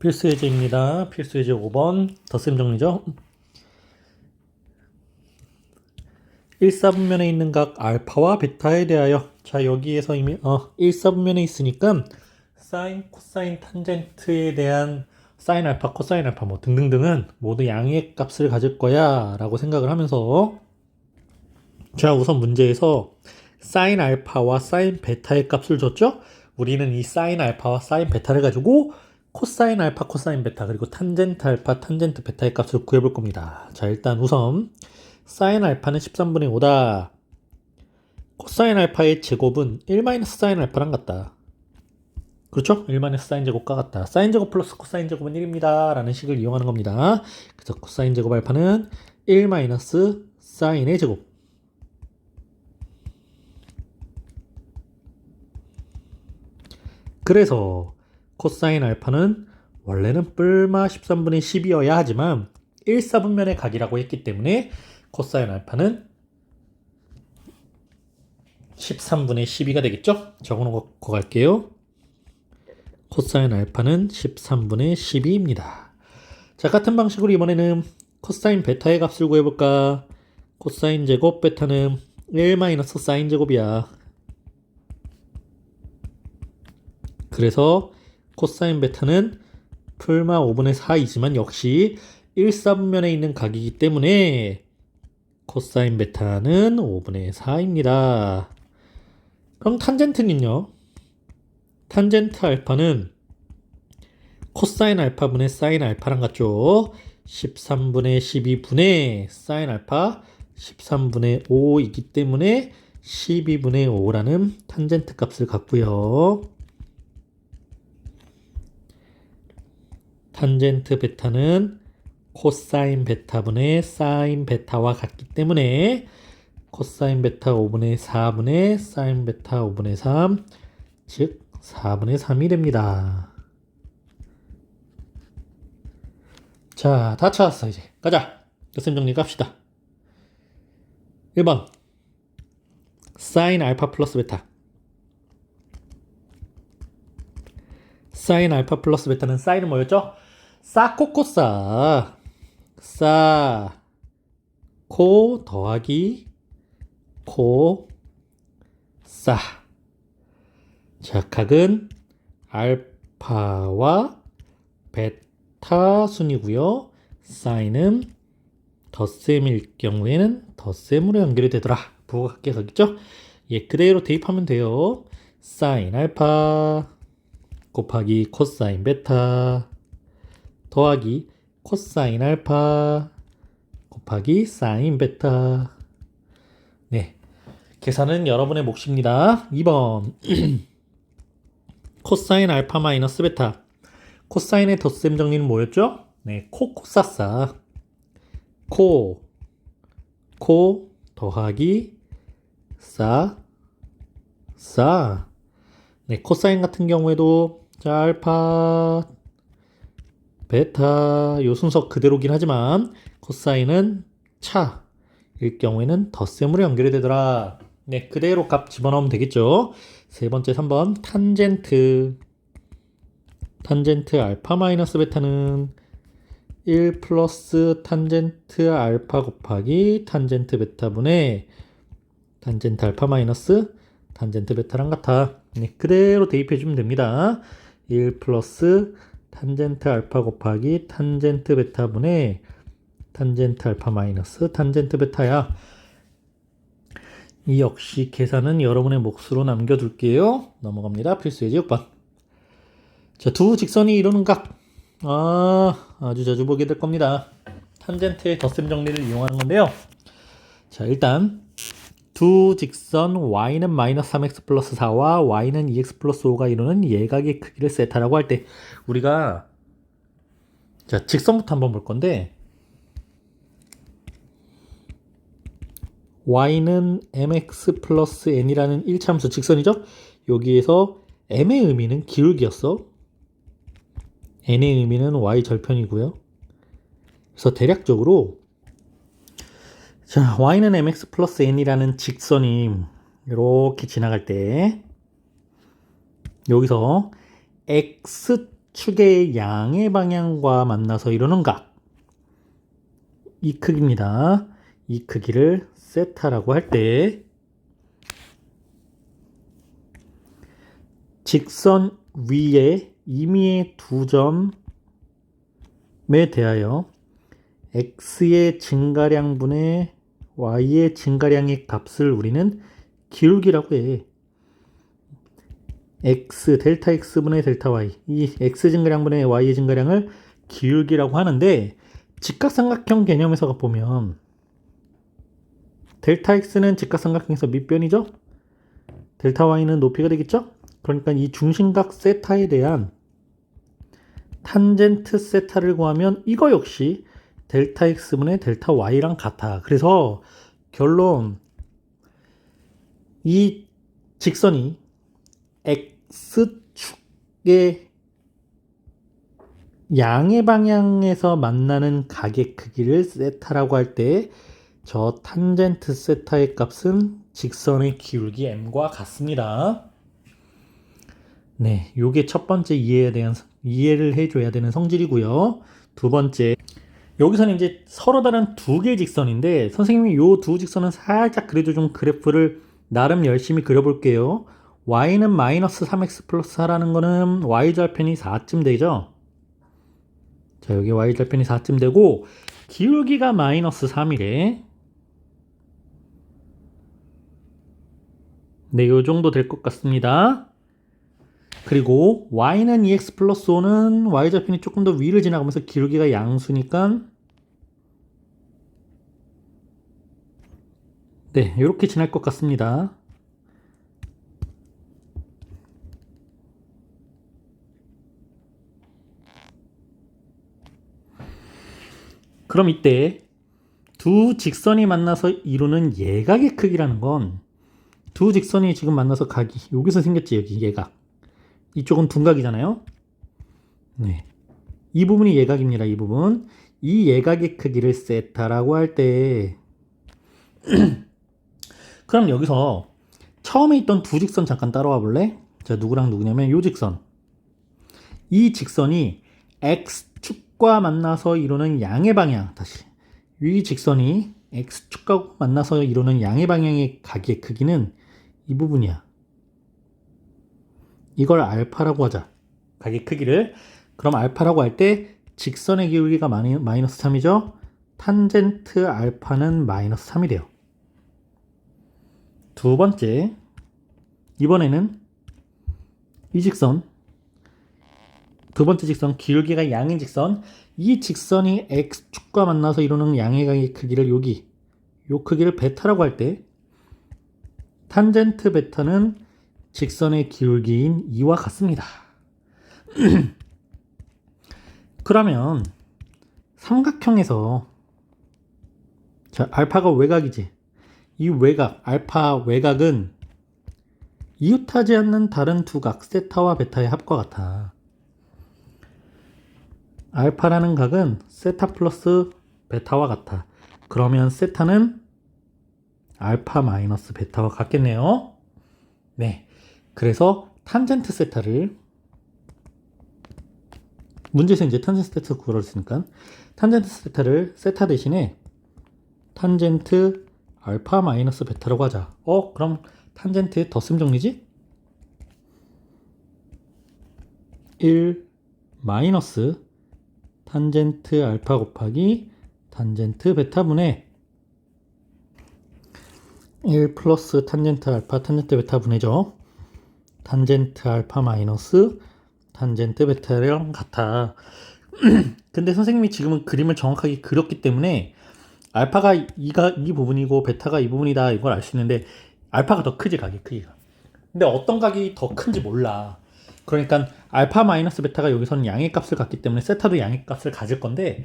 필수 예제입니다. 필수 예제 5번 덧셈 정리죠. 1사분면에 있는 각 알파와 베타에 대하여, 자 여기에서 이미 1사분면에 있으니까 사인, 코사인, 탄젠트에 대한 사인 알파, 코사인 알파 뭐 등등등은 모두 양의 값을 가질 거야 라고 생각을 하면서, 자 우선 문제에서 사인 알파와 사인 베타의 값을 줬죠. 우리는 이 사인 알파와 사인 베타를 가지고 코사인 알파, 코사인 베타, 그리고 탄젠트 알파, 탄젠트 베타의 값을 구해볼 겁니다. 자 일단 우선 사인 알파는 13분의 5다. 코사인 알파의 제곱은 1-사인 알파랑 같다. 그렇죠? 1-사인 제곱과 같다. 사인 제곱 플러스 코사인 제곱은 1입니다. 라는 식을 이용하는 겁니다. 그래서 코사인 제곱 알파는 1-사인의 제곱. 그래서 코사인 알파는 원래는 뿔마 13분의 10이어야 하지만 1사분면의 각이라고 했기 때문에 코사인 알파는 13분의 12가 되겠죠? 적어놓고 갈게요. 코사인 알파는 13분의 12입니다. 자, 같은 방식으로 이번에는 코사인 베타의 값을 구해볼까? 코사인 제곱 베타는 1-사인 제곱이야. 그래서 코사인 베타는 풀마 5분의 4이지만 역시 1사분면에 있는 각이기 때문에 코사인 베타는 5분의 4입니다. 그럼 탄젠트는요? 탄젠트 알파는 코사인 알파분의 사인 알파랑 같죠? 13분의 12분의 사인 알파 13분의 5이기 때문에 12분의 5라는 탄젠트 값을 갖고요. 탄젠트 베타는 코사인 베타분의 사인 베타와 같기 때문에 코사인 베타 5분의 4분의 사인 베타 5분의 3, 즉 4분의 3이 됩니다. 자, 다 찾았어. 이제 가자. 덧셈 정리 갑시다. 1번 사인 알파 플러스 베타. 사인 알파 플러스 베타는 사인은 뭐였죠? 사코코사. 사 코 더하기 코 사. 자, 각은 알파와 베타 순이고요. 사인은 덧셈일 경우에는 덧셈으로 연결이 되더라. 부호가 각이죠? 예, 그대로 대입하면 돼요. 사인 알파 곱하기 코사인 베타 더하기 코사인 알파 곱하기 사인 베타. 네, 계산은 여러분의 몫입니다. 2번 코사인 알파 마이너스 베타. 코사인의 덧셈 정리는 뭐였죠? 네, 코사사. 코 더하기 사. 네, 코사인 같은 경우에도 자, 알파 베타 요 순서 그대로긴 하지만 코사인은 차일 경우에는 덧셈으로 연결이 되더라. 네, 그대로 값 집어넣으면 되겠죠. 세 번째 3번 탄젠트 알파 마이너스 베타는 1 플러스 탄젠트 알파 곱하기 탄젠트 베타분의 탄젠트 알파 마이너스 탄젠트 베타랑 같아. 네, 그대로 대입해주면 됩니다. 1 플러스 탄젠트 알파 곱하기 탄젠트 베타분의 탄젠트 알파 마이너스 탄젠트 베타야. 이 역시 계산은 여러분의 몫으로 남겨둘게요. 넘어갑니다. 필수 예제 6번. 자, 두 직선이 이루는 각. 아주 자주 보게 될 겁니다. 탄젠트의 덧셈 정리를 이용하는 건데요. 자, 일단 두 직선 y는 마이너스 3x 플러스 4와 y는 2x 플러스 5가 이루는 예각의 크기를 세타라고 할 때 우리가 자 직선부터 한번 볼 건데 y는 mx 플러스 n이라는 1차함수 직선이죠. 여기에서 m의 의미는 기울기였어. n의 의미는 y 절편이고요. 그래서 대략적으로 자, y는 mx 플러스 n이라는 직선이 이렇게 지나갈 때 여기서 x 축의 양의 방향과 만나서 이루는 각. 이 크기입니다. 이 크기를 세타라고 할 때 직선 위에 임의의 두 점에 대하여 x의 증가량분의 y의 증가량의 값을 우리는 기울기라고 해. x, 델타 x분의 델타 y, 이 x 증가량분의 y의 증가량을 기울기라고 하는데, 직각삼각형 개념에서 보면 델타 x는 직각삼각형에서 밑변이죠? 델타 y는 높이가 되겠죠? 그러니까 이 중심각 세타에 대한 탄젠트 세타를 구하면 이거 역시 델타 x분의 델타 y랑 같아. 그래서 결론, 이 직선이 x축의 양의 방향에서 만나는 각의 크기를 세타라고 할 때 저 탄젠트 세타의 값은 직선의 기울기 m과 같습니다. 네, 요게 첫 번째 이해를 해줘야 되는 성질이고요. 두 번째, 여기서는 이제 서로 다른 두 개의 직선인데, 선생님이 요 두 직선은 살짝 그래도 좀 그래프를 나름 열심히 그려볼게요. y는 마이너스 3x 플러스 4라는 거는 y절편이 4쯤 되죠. 자, 여기 y절편이 4쯤 되고 기울기가 마이너스 3이래. 네, 요 정도 될 것 같습니다. 그리고 y는 2x 플러스 5는 y절편이 조금 더 위를 지나가면서 기울기가 양수니까 네, 이렇게 지날 것 같습니다. 그럼 이때 두 직선이 만나서 이루는 예각의 크기라는 건 두 직선이 지금 만나서 각이 여기서 생겼지. 여기 예각, 이쪽은 둔각이잖아요. 네, 이 부분이 예각입니다. 이 부분, 이 예각의 크기를 세타라고 할 때 그럼 여기서 처음에 있던 두 직선 잠깐 따라와 볼래? 자, 누구랑 누구냐면 요 직선, 이 직선이 x축과 만나서 이루는 양의 방향, 다시 이 직선이 x축과 만나서 이루는 양의 방향의 각의 크기는 이 부분이야. 이걸 알파라고 하자. 각의 크기를. 그럼 알파라고 할 때 직선의 기울기가 마이너스 3이죠. 탄젠트 알파는 마이너스 3이 돼요. 두 번째, 이번에는 이 직선, 두 번째 직선, 기울기가 양인 직선, 이 직선이 x축과 만나서 이루는 양의 각의 크기를 여기 요 크기를 베타라고 할 때 탄젠트 베타는 직선의 기울기인 이와 같습니다. 그러면 삼각형에서 자, 알파가 외곽이지. 이 외곽, 알파 외곽은 이웃하지 않는 다른 두 각 세타와 베타의 합과 같아. 알파라는 각은 세타 플러스 베타와 같아. 그러면 세타는 알파 마이너스 베타와 같겠네요. 네, 그래서 탄젠트 세타를 문제에서 이제 탄젠트 세타 구하랬으니까 탄젠트 세타를 세타 대신에 탄젠트 알파 마이너스 베타라고 하자. 그럼 탄젠트의 덧셈 정리지? 1 마이너스 탄젠트 알파 곱하기 탄젠트 베타분의 1 플러스 탄젠트 알파 탄젠트 베타분의죠. 탄젠트 알파 마이너스 탄젠트 베타랑 같아. 근데 선생님이 지금은 그림을 정확하게 그렸기 때문에 알파가 이 부분이고 베타가 이 부분이다 이걸 알 수 있는데 알파가 더 크지, 각이 크기가. 근데 어떤 각이 더 큰지 몰라. 그러니까 알파 마이너스 베타가 여기서는 양의 값을 갖기 때문에 세타도 양의 값을 가질 건데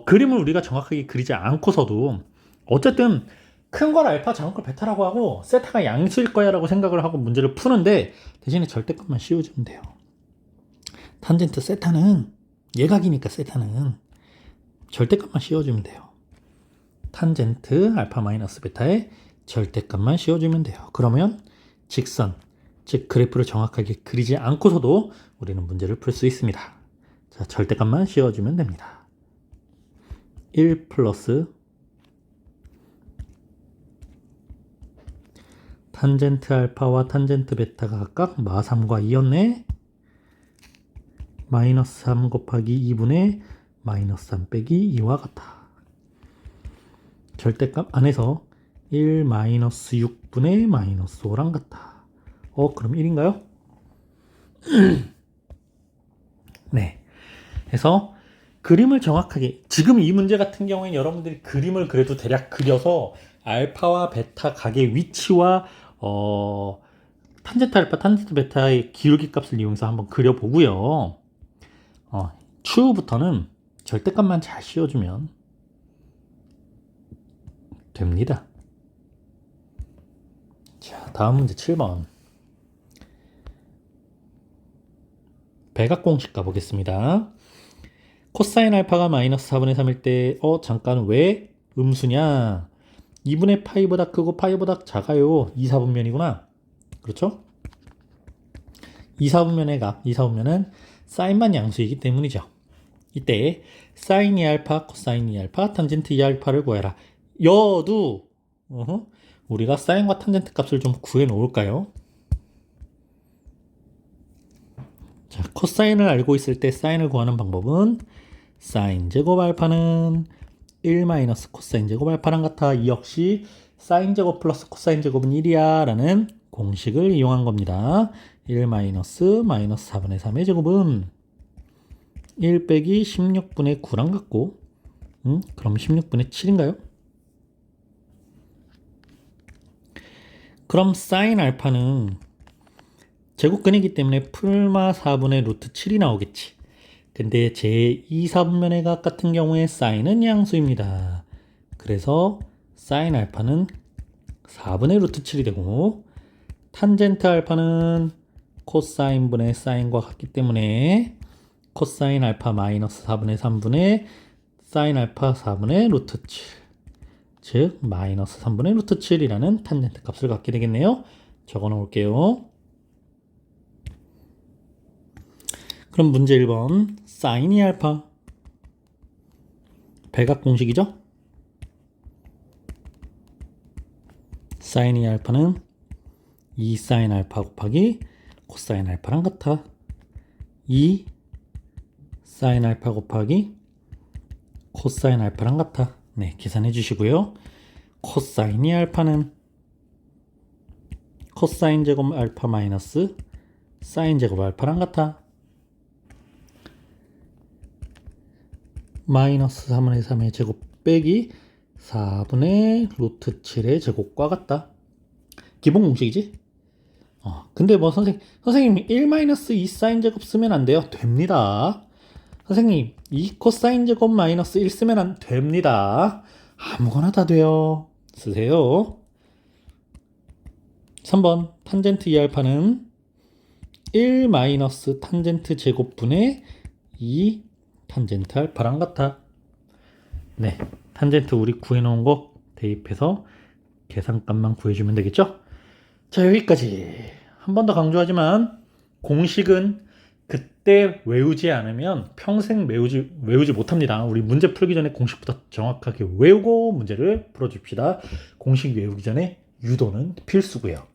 그림을 우리가 정확하게 그리지 않고서도 어쨌든 큰 걸 알파, 작은 걸 베타라고 하고 세타가 양수일 거야 라고 생각을 하고 문제를 푸는데 대신에 절대값만 씌워주면 돼요. 탄젠트 세타는 예각이니까 세타는 절대값만 씌워주면 돼요. 탄젠트 알파 마이너스 베타의 절대값만 씌워주면 돼요. 그러면 직선, 즉 그래프를 정확하게 그리지 않고서도 우리는 문제를 풀 수 있습니다. 자, 절대값만 씌워주면 됩니다. 1 플러스 탄젠트 알파와 탄젠트 베타가 각각 마3과 2였네. 마이너스 3 곱하기 2분의 마이너스 3 빼기 2와 같아. 절대값 안에서 1 마이너스 6분의 마이너스 5랑 같아. 그럼 1인가요? 네. 그래서 그림을 정확하게, 지금 이 문제 같은 경우에는 여러분들이 그림을 그래도 대략 그려서 알파와 베타 각의 위치와 탄젠트 알파, 탄젠트 베타의 기울기 값을 이용해서 한번 그려보고요. 추후부터는 절대값만 잘 씌워주면 됩니다. 자, 다음 문제 7번. 배각 공식 가보겠습니다. 코사인 알파가 마이너스 4분의 3일 때 잠깐 왜 음수냐? 2분의 파이보다 크고 파이보다 작아요. 2, 4분면이구나. 그렇죠? 2, 4분면의 값, 2, 4분면은 사인만 양수이기 때문이죠. 이때 사인 2알파, 코사인 2알파, 탄젠트 2알파를 구해라. 여도 우리가 사인과 탄젠트 값을 좀 구해 놓을까요? 자, 코사인을 알고 있을 때 사인을 구하는 방법은 사인 제곱 알파는 1 마이너스 코사인 제곱 알파랑 같아. 이 역시 사인 제곱 플러스 코사인 제곱은 1이야 라는 공식을 이용한 겁니다. 1 마이너스 4분의 3의 제곱은 1 빼기 16분의 9랑 같고 그럼 16분의 7인가요? 그럼 사인 알파는 제곱근이기 때문에 풀마 4분의 루트 7이 나오겠지. 근데 제 2, 4분면의 각 같은 경우에 사인은 양수입니다. 그래서 사인 알파는 4분의 루트 7이 되고 탄젠트 알파는 코사인분의 사인과 같기 때문에 코사인 알파 마이너스 4분의 3분의 사인 알파 4분의 루트 7, 즉 마이너스 3분의 루트 7이라는 탄젠트 값을 갖게 되겠네요. 적어 놓을게요. 그럼 문제 1번 사인 2알파 배각 공식이죠? 사인 2알파는 2 사인 알파 곱하기 코사인 알파랑 같아. 2 사인 알파 곱하기 코사인 알파랑 같아. 네, 계산해 주시고요. 코사인 2알파는 코사인 제곱 알파 마이너스 사인 제곱 알파랑 같아. 마이너스 3분의 3의 제곱 빼기 4분의 루트 7의 제곱과 같다. 기본 공식이지? 근데 뭐 선생님 1-2 사인 제곱 쓰면 안 돼요? 됩니다. 선생님 2 코사인 제곱 마이너스 1 쓰면 안 됩니다. 아무거나 다 돼요. 쓰세요. 3번 탄젠트 2알파는 1 마이너스 탄젠트 제곱분의 2 탄젠트 알파랑 같아. 네, 탄젠트 우리 구해놓은 거 대입해서 계산값만 구해주면 되겠죠? 자, 여기까지. 한 번 더 강조하지만 공식은 그때 외우지 않으면 평생 외우지 못합니다. 우리 문제 풀기 전에 공식부터 정확하게 외우고 문제를 풀어줍시다. 공식 외우기 전에 유도는 필수고요.